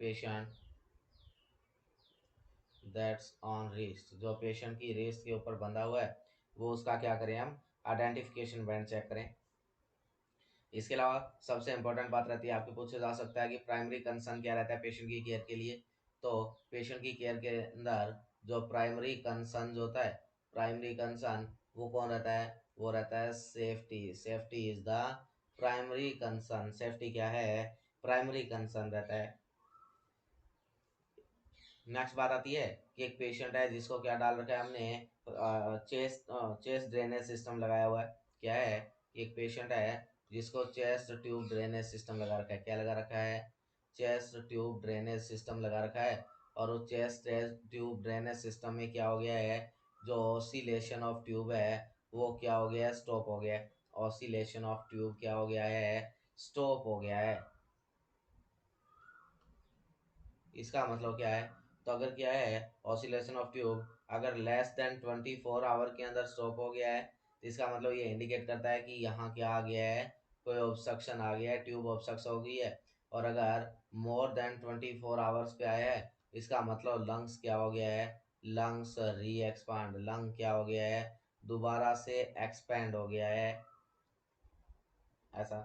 patient that's on wrist. जो पेशेंट की रिस्ट के ऊपर बंधा हुआ है वो उसका क्या करें, हम आइडेंटिफिकेशन बैंड चेक करें। इसके अलावा सबसे इंपॉर्टेंट बात रहती है, आपके पूछे जा सकता है कि प्राइमरी कंसर्न क्या रहता है पेशेंट की केयर के लिए। तो पेशेंट की केयर के अंदर जो प्राइमरी कंसर्न जो होता है, प्राइमरी कंसर्न वो कौन रहता है, वो रहता है safety. Safety is the primary concern. Safety क्या है, प्राइमरी कंसर्न रहता है। नेक्स्ट बात आती है कि एक पेशेंट है जिसको क्या डाल रखा है हमने, चेस्ट चेस्ट ड्रेनेज सिस्टम लगाया हुआ है। क्या है, एक पेशेंट है जिसको चेस्ट ट्यूब ड्रेनेज सिस्टम लगा रखा है। क्या लगा रखा है, चेस्ट ट्यूब ड्रेनेज सिस्टम लगा रखा है। और उस चेस्ट ट्यूब ड्रेनेज सिस्टम में क्या हो गया है, जो ऑसिलेशन ऑफ ट्यूब है वो क्या हो गया है, स्टॉप हो गया है। ऑसिलेशन ऑफ ट्यूब क्या हो गया है, स्टॉप हो गया है। इसका मतलब क्या है, तो अगर क्या है ऑसिलेशन ऑफ ट्यूब अगर लेस देन 24 आवर के अंदर स्टॉप हो गया है, तो इसका मतलब ये इंडिकेट करता है कि यहाँ क्या आ गया है, कोई ऑब्स्ट्रक्शन आ गया है, ट्यूब ऑब्स्ट्रक्शन हो गई है। और अगर मोर देन 24 आवर्स पे आया है, इसका मतलब लंग्स क्या हो गया है, लंग्स री एक्सपांड, लंग क्या हो गया है, दोबारा से एक्सपेंड हो गया है, ऐसा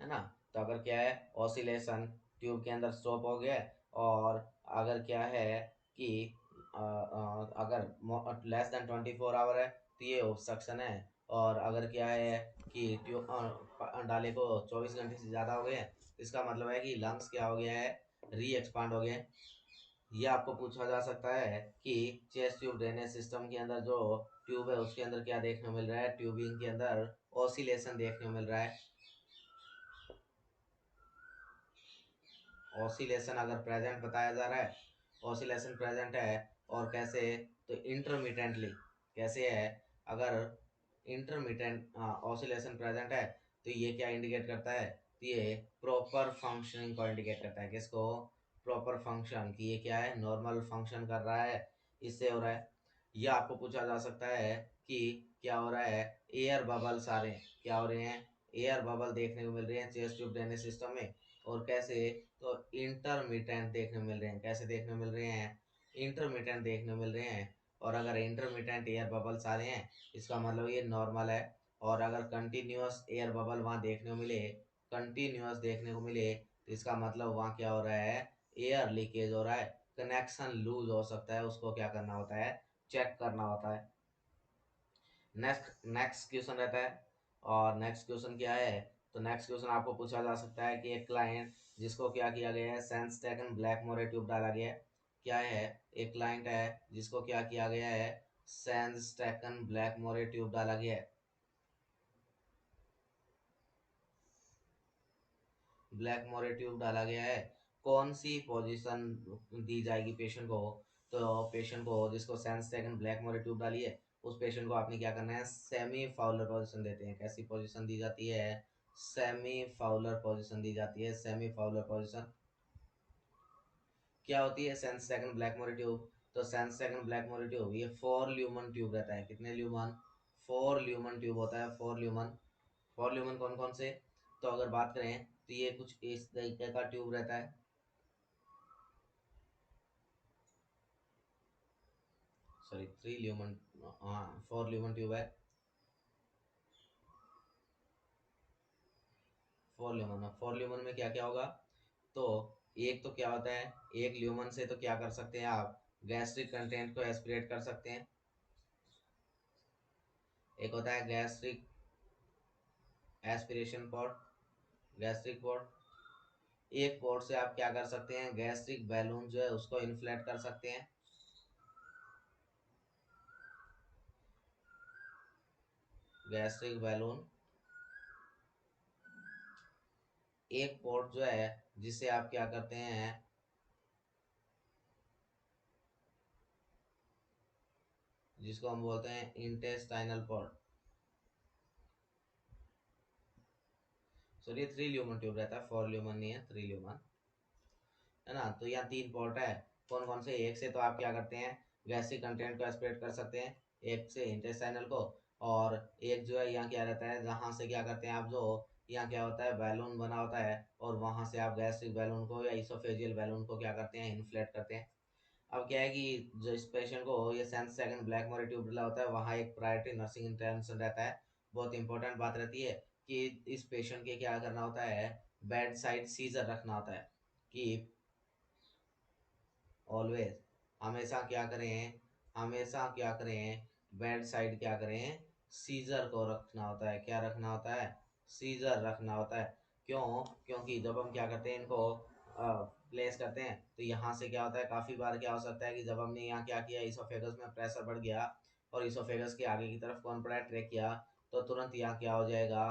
है ना। तो अगर क्या है ऑसिलेशन ट्यूब के अंदर स्टॉप हो गया है, और अगर क्या है कि अगर लेस देन 24 आवर है तो ये ऑब्स्ट्रक्शन है। और अगर क्या है कि ट्यूब डाले को 24 घंटे से ज़्यादा हो गए हैं, इसका मतलब है कि लंग्स क्या हो गया है, री एक्सपांड हो गए हैं। ये आपको पूछा जा सकता है कि चेस्ट ट्यूब ड्रेनेज सिस्टम के अंदर जो ट्यूब है उसके अंदर क्या देखने को मिल रहा है, ट्यूबिंग के अंदर ऑसिलेशन देखने को मिल रहा है। ऑसिलेशन अगर प्रेजेंट बताया जा रहा है, ऑसिलेशन प्रेजेंट है, और कैसे, तो इंटरमिटेंटली। कैसे है, अगर इंटरमिटेंट ऑसिलेशन प्रेजेंट है तो ये क्या इंडिकेट करता है, तो ये प्रॉपर फंक्शनिंग को इंडिकेट करता है। किसको, प्रॉपर फंक्शन, कि ये क्या है, नॉर्मल फंक्शन कर रहा है, इससे हो रहा है। ये आपको पूछा जा सकता है कि क्या हो रहा है, एयर बबल्स आ रहे हैं, क्या हो रहे हैं, एयर बबल देखने को मिल रहे हैं चेस्ट ट्यूब ड्रेनेज सिस्टम में। और कैसे, तो इंटरमिटेंट देखने को मिल रहे हैं। कैसे देखने को मिल रहे हैं, इंटरमिटेंट देखने को मिल रहे हैं। और अगर इंटरमिटेंट एयर बबल्स आ रहे हैं इसका मतलब ये नॉर्मल है। और अगर कंटिन्यूअस एयर बबल वहाँ देखने को मिले, कंटिन्यूअस देखने को मिले, तो इसका मतलब वहाँ क्या हो रहा है, एयर लीकेज हो रहा है, कनेक्शन लूज हो सकता है, उसको क्या करना होता है, चेक करना होता है। नेक्स्ट नेक्स्ट क्वेश्चन रहता है, और नेक्स्ट क्वेश्चन क्या है, तो नेक्स्ट क्वेश्चन आपको पूछा जा सकता है कि एक क्लाइंट जिसको क्या किया गया है, सेंसटेकन ब्लैकमोरे ट्यूब डाला गया है। क्या है, एक क्लाइंट है जिसको क्या किया गया है, सेंसटेकन ब्लैकमोरे ट्यूब डाला गया है। ब्लैक मोरे ट्यूब डाला गया है। कौन सी पोजीशन दी जाएगी पेशेंट को, तो पेशेंट को जिसको सेंसटेकन ब्लैक मोरे ट्यूब डाली है उस पेशेंट को आपने क्या करना है, सेमी फाउलर पोजीशन देते हैं। कैसी पोजीशन दी जाती है, सेमी फाउलर पोजीशन दी जाती है। सेमी फाउलर पोजीशन क्या होती है, सेंसटेकन ब्लैक मोरे ट्यूब, तो सेंसटेकन ब्लैक मोरे ट्यूब ये 4 ल्यूमन ट्यूब रहता है। कितने ल्यूमन, 4 ल्यूमन ट्यूब होता है, 4 ल्यूमन। 4 ल्यूमन कौन कौन से, तो अगर बात करें तो ये कुछ इस तरीके का ट्यूब रहता है। सॉरी 3 ल्यूमन, हाँ 4 ल्यूमन ट्यूब है। 4 ल्यूमन, 4 ल्यूमन में क्या क्या होगा, तो एक तो क्या होता है, एक ल्यूमन से तो क्या कर सकते हैं आप, गैस्ट्रिक कंटेंट को एस्पिरेट कर सकते हैं। एक होता है gastric aspiration pot, gastric pot. एक पॉट से आप क्या कर सकते हैं, गैस्ट्रिक बैलून जो है उसको इन्फ्लेट कर सकते हैं। गैस्ट्रिक बैलून एक पॉट जो है जिसे आप क्या करते हैं, जिसको हम बोलते हैं intestinal pot. Sorry 3 lumen tube रहता है, 4 ल्यूमन नहीं है, 3 ल्यूमन है ना। तो यहाँ 3 पोर्ट है, कौन कौन से, एक से तो आप क्या करते हैं, गैस्ट्रिक कंटेंट को एस्पिरेट कर सकते हैं, एक से इंटेस्टाइनल को। और एक जो है यहाँ क्या रहता है, जहाँ से क्या करते हैं आप, जो यहाँ क्या होता है, बैलून बना होता है, और वहां से आप गैस्ट्रिक बैलून को या इसोफेजियल बैलून को क्या करते हैं, इन्फ्लेट करते हैं। अब क्या है कि जो इस पेशेंट को ये सेंस सेकंड ब्लैक मोरी ट्यूब डला होता है, वहाँ एक प्रायोरिटी नर्सिंग इंटरवेंशन रहता है। बहुत इंपॉर्टेंट बात रहती है कि इस पेशेंट के क्या करना होता है, बेड साइड सीजर रखना होता है। कि ऑलवेज, हमेशा क्या करें, हमेशा क्या करें, बेड साइड क्या करें, सीजर को रखना होता है। क्या रखना होता है, सीजर रखना होता है। क्यों, क्योंकि जब हम क्या करते हैं, इनको प्लेस करते हैं, तो यहाँ से क्या होता है, काफ़ी बार क्या हो सकता है कि जब हमने यहाँ क्या किया, इसोफेगस में प्रेशर बढ़ गया, और इसोफेगस के आगे की तरफ कौन पड़ा है, ट्रेकिया, तो तुरंत यहाँ क्या हो जाएगा,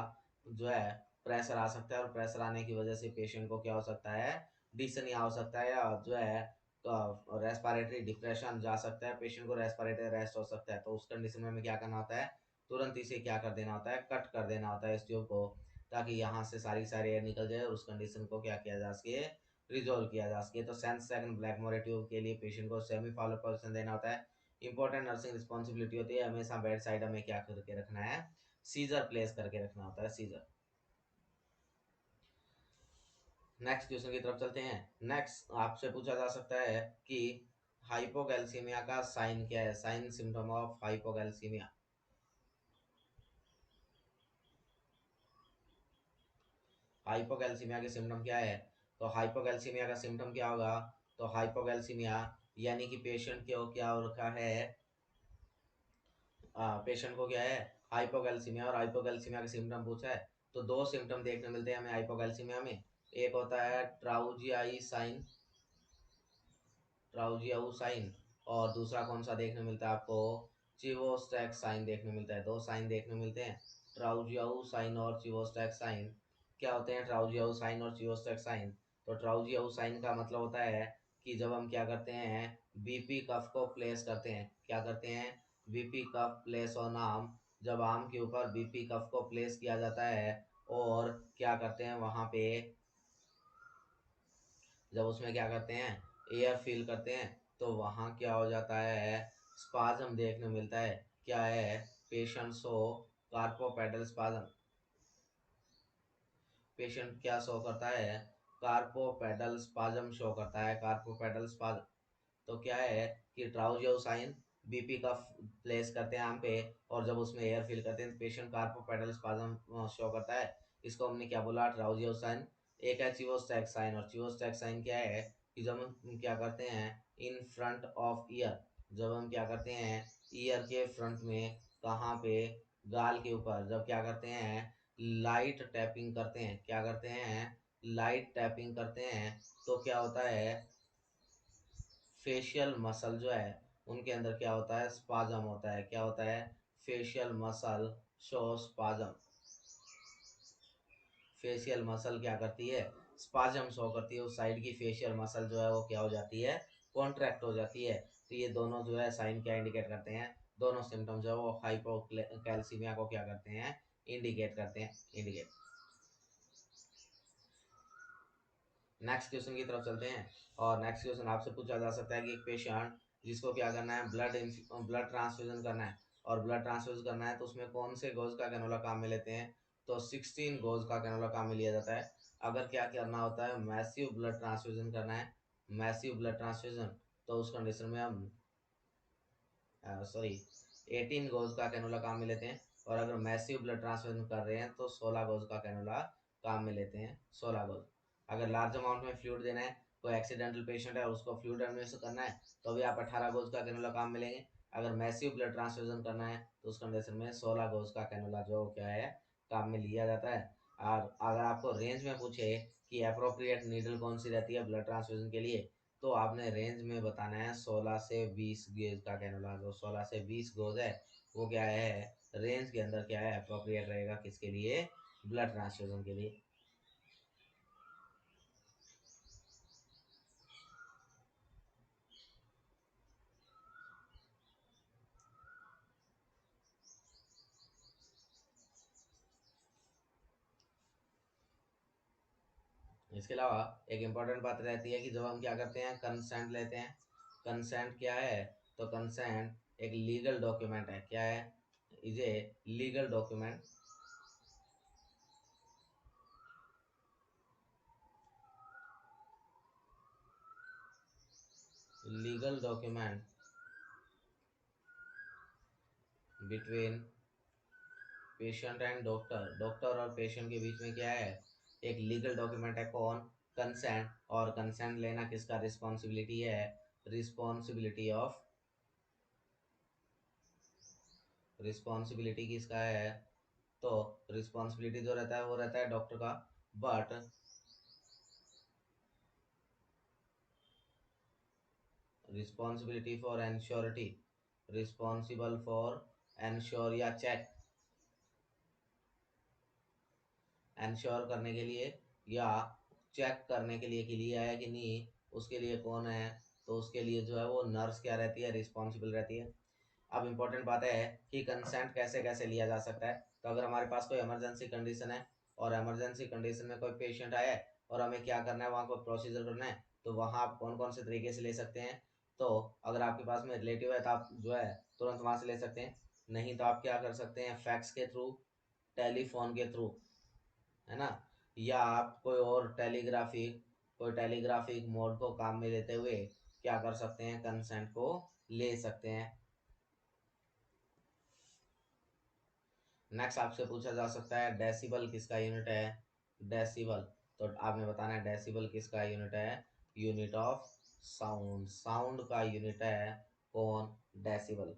जो है प्रेशर आ सकता है, और प्रेशर आने की वजह से पेशेंट को क्या हो सकता है, डिसनिया हो सकता है, या जो है रेस्पिरेटरी डिप्रेशन जा सकता है, पेशेंट को रेस्पिरेटरी अरेस्ट हो सकता है। तो उस कंडीशन में हमें क्या करना होता है, तुरंत इसे क्या कर देना होता है, कट कर देना होता है इस ट्यूब को, ताकि यहाँ से सारी सारी एयर निकल जाए और उस कंडीशन को क्या किया जा सके, रिजोल्व किया जा सके। तो सेंस सेकंड ब्लैक मोरे ट्यूब के लिए पेशेंट को सेमी फॉलो पोजीशन देना होता है। इंपॉर्टेंट नर्सिंग रिस्पॉन्सिबिलिटी होती है, हमेशा बेड साइड हमें क्या करके रखना है, सीजर प्लेस करके रखना होता है, सीजर। नेक्स्ट क्वेश्चन की तरफ चलते हैं। नेक्स्ट आपसे पूछा जा सकता है कि हाइपोकैल्सीमिया का साइन क्या है, sign symptom of hypocalcaemia. Hypocalcaemia के सिम्टम क्या है, तो हाइपोकैल्सीमिया का सिम्टम क्या होगा, तो हाइपोकैल्सीमिया यानी कि पेशेंट को क्या हो रखा है, पेशेंट को क्या है, हाइपोकैल्सीमिया, और हाइपोकैल्सीमिया का सिम्टम पूछा है, तो दो सिम्टम देखने मिलते हैं हमें हाइपोकैल्सीमिया में। एक होता है ट्राउजियाई साइन, ट्राउजियाउ साइन, और दूसरा कौन सा देखने मिलता है आपको, चिवोस्टैक साइन देखने मिलता है। दो साइन देखने मिलते हैं, ट्राउजियाउ साइन और चिवोस्टैक साइन। क्या होते हैं ट्राउजियाउ साइन और चिवोस्टैक साइन? तो ट्राउजियाउ साइन का मतलब होता है कि जब हम क्या करते हैं, बीपी कफ को प्लेस करते हैं, क्या करते हैं, BP cuff place on arm, जब आर्म के ऊपर बीपी कफ को प्लेस किया जाता है और क्या करते हैं वहां पे, जब उसमें क्या करते हैं, एयर फील करते हैं, तो वहाँ क्या हो जाता है, स्पाज्म देखने मिलता है। क्या है, patient show carpopedal spasm. Patient क्या शो करता है, कार्पोपेडल स्पाज्म शो करता है, कार्पोपेडल स्पाज्म। तो क्या है कि ट्राउजियो साइन, बीपी का प्लेस करते हैं आम पे, और जब उसमें एयर फिल करते हैं तो पेशेंट कार्पोपेडल स्पाज्म शो करता है। इसको हमने क्या बोला, ट्राउजियो साइन। एक है चिवोस्टैक साइन, और चिवोस्टैक साइन क्या है कि जब हम क्या करते हैं, इन फ्रंट ऑफ ईयर, जब हम क्या करते हैं, ईयर के फ्रंट में, कहाँ पे, गाल के ऊपर, जब क्या करते हैं, लाइट टैपिंग करते हैं, क्या करते हैं, लाइट टैपिंग करते हैं, तो क्या होता है, फेशियल मसल जो है उनके अंदर क्या होता है, स्पाजम होता है। क्या होता है, facial muscle show spasm. Facial muscle क्या करती है, स्पाजम शो करती है, उस साइड की फेशियल मसल जो है वो क्या हो जाती है, कॉन्ट्रैक्ट हो जाती है। तो ये दोनों जो है साइन क्या इंडिकेट करते हैं, दोनों सिम्टम्स जो है वो हाइपोकैल्सीमिया को क्या करते हैं, इंडिकेट करते हैं, इंडिकेट। नेक्स्ट क्वेश्चन की तरफ चलते हैं। और नेक्स्ट क्वेश्चन आपसे पूछा जा सकता है कि एक पेशेंट जिसको क्या करना है, ब्लड ट्रांसफ्यूजन करना है, और ब्लड ट्रांसफ्यूज करना है तो उसमें कौन से गोज का कैनोला काम में लेते हैं, तो 16 गोज का कैनोला काम में लिया जाता है। अगर क्या करना होता है, मैसिव ब्लड ट्रांसफ्यूजन करना है, मैसिव ब्लड ट्रांसफ्यूजन, तो उस कंडीशन में हम सॉरी 18 गोज का कैनोला काम में लेते हैं। और अगर मैसिव ब्लड ट्रांसफ्यूजन कर रहे हैं तो 16 गोज का कैनोला काम में लेते हैं, 16 गोज। अगर लार्ज अमाउंट में फ्लूइड देना है, कोई एक्सीडेंटल पेशेंट है उसको फ्लूइड एडमिनिस्टर करना है, तो भी आप 18 गोज का कैनोला काम में लेंगे। अगर मैसिव ब्लड ट्रांसफ्यूजन करना है तो उस कंडीशन में 16 गोज का कैनोला जो क्या है, काम में लिया जाता है। और अगर आपको रेंज में पूछे कि अप्रोप्रिएट नीडल कौन सी रहती है ब्लड ट्रांसफ्यूजन के लिए, तो आपने रेंज में बताना है 16 से 20 गेज का कैनोला। जो 16 से 20 गोज है वो क्या है, रेंज के अंदर क्या है, अप्रोप्रिएट रहेगा किसके लिए, ब्लड ट्रांसफ्यूजन के लिए। इसके अलावा एक इम्पॉर्टेंट बात रहती है कि जब हम क्या करते हैं, कंसेंट लेते हैं। कंसेंट क्या है, तो कंसेंट एक लीगल डॉक्यूमेंट है। क्या है, is a legal document, legal document between patient and doctor. Doctor और पेशेंट के बीच में क्या है, एक लीगल डॉक्यूमेंट है, कौन, कंसेंट। और कंसेंट लेना किसका रिस्पॉन्सिबिलिटी है, रिस्पॉन्सिबिलिटी ऑफ, रिस्पॉन्सिबिलिटी किसका है, तो रिस्पॉन्सिबिलिटी जो रहता है वो रहता है डॉक्टर का। But responsibility for ensurity, responsible for ensure या चेक, एंश्योर करने के लिए या चेक करने के लिए कि लिया है कि नहीं, उसके लिए कौन है, तो उसके लिए जो है वो नर्स क्या रहती है, रिस्पॉन्सिबल रहती है। अब इम्पोर्टेंट बात है कि कंसेंट कैसे कैसे लिया जा सकता है। तो अगर हमारे पास कोई इमरजेंसी कंडीशन है, और इमरजेंसी कंडीशन में कोई पेशेंट आया है और हमें क्या करना है, वहाँ कोई प्रोसीजर करना है, तो वहाँ आप कौन कौन से तरीके से ले सकते हैं। तो अगर आपके पास में रिलेटिव है तो आप जो है तुरंत वहाँ से ले सकते हैं। नहीं तो आप क्या कर सकते हैं, फैक्स के थ्रू, टेलीफोन के थ्रू, है ना, या आप कोई टेलीग्राफिक मोड को काम में लेते हुए क्या कर सकते हैं, कंसेंट को ले सकते हैं। नेक्स्ट आपसे पूछा जा सकता है डेसिबल किसका यूनिट है, डेसिबल। तो आपने बताना है डेसिबल किसका यूनिट है, यूनिट ऑफ साउंड, साउंड का यूनिट है कौन, डेसिबल।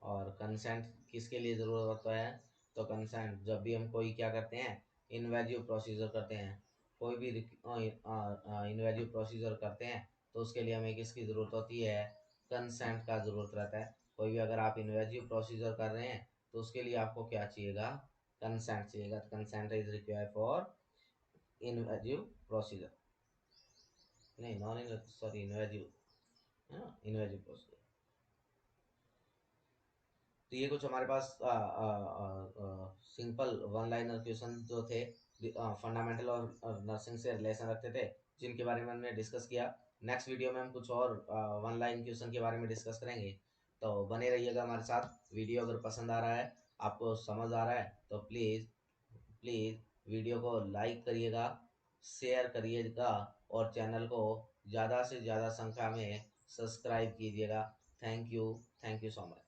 और कंसेंट किसके लिए ज़रूरत होता है, तो कंसेंट जब भी हम कोई क्या करते हैं, इन्वेजिव प्रोसीजर करते हैं, कोई भी इन्वेजिव प्रोसीजर करते हैं तो उसके लिए हमें किसकी ज़रूरत होती है, कंसेंट का ज़रूरत रहता है। कोई भी अगर आप इन्वेजिव प्रोसीजर कर रहे हैं तो उसके लिए आपको क्या चाहिएगा, कंसेंट चाहिएगा। Consent is required for invasive procedure, नहीं नॉन इन्वेजिव, सॉरी इन्वेजिव, है ना, इन्वेजिव प्रोसीजर। तो ये कुछ हमारे पास सिंपल वन लाइनर क्वेश्चन जो थे, फंडामेंटल और नर्सिंग से रिलेशन रखते थे, जिनके बारे में हमने डिस्कस किया। नेक्स्ट वीडियो में हम कुछ और वन लाइन क्वेश्चन के बारे में डिस्कस करेंगे। तो बने रहिएगा हमारे साथ। वीडियो अगर पसंद आ रहा है, आपको समझ आ रहा है, तो प्लीज़ प्लीज़ वीडियो को लाइक करिएगा, शेयर करिएगा और चैनल को ज़्यादा से ज़्यादा संख्या में सब्सक्राइब कीजिएगा। Thank you so much.